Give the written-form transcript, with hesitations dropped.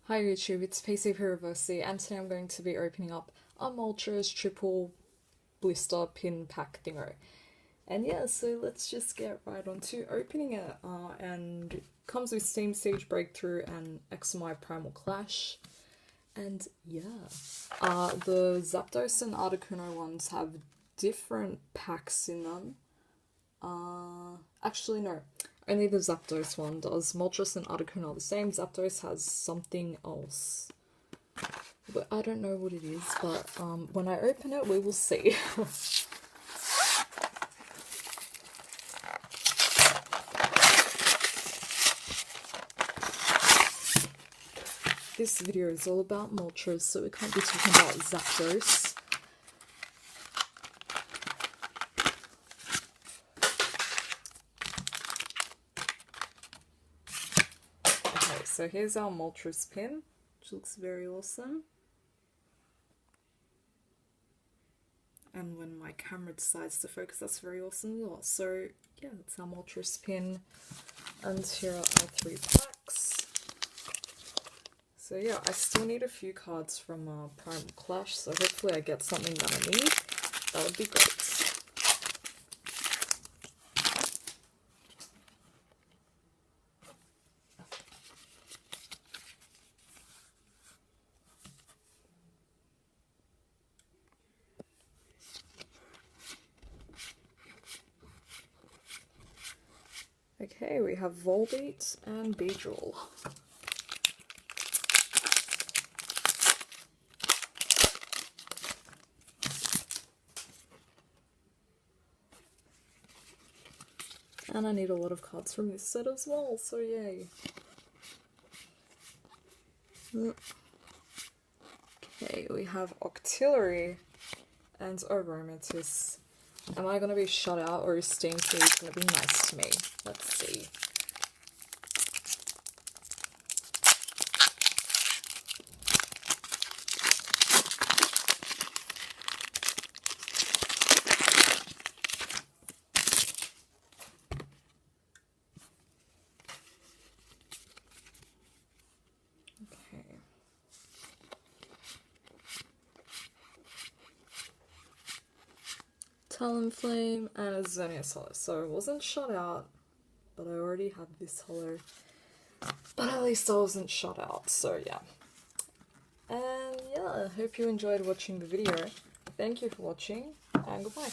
Hi YouTube, it's PCP Reversi, and today I'm going to be opening up a Moltres triple blister pin pack thingo. And yeah, so let's just get right on to opening it. And it comes with Steam Siege Breakthrough and XMI Primal Clash. And yeah, the Zapdos and Articuno ones have different packs in them. Actually no, only the Zapdos one does. Moltres and Articuno are the same. Zapdos has something else, but I don't know what it is, but when I open it we will see. This video is all about Moltres, so we can't be talking about Zapdos. Okay, so here's our Moltres pin, which looks very awesome. And when my camera decides to focus, that's very awesome as well. So yeah, that's our Moltres pin. And here are our 3 packs. So yeah, I still need a few cards from Primal Clash, so hopefully I get something that I need. That would be great. Okay, we have Volbeat and Beedrill. And I need a lot of cards from this set as well, so yay. Okay, we have Octillery and Aromatisse. Am I going to be shut out, or is Steam Siege going to be nice to me? Let's see. Talonflame and a Xerneas Hollow. So it wasn't shut out, but I already had this hollow. But at least I wasn't shut out, so yeah. And yeah, I hope you enjoyed watching the video. Thank you for watching, and goodbye.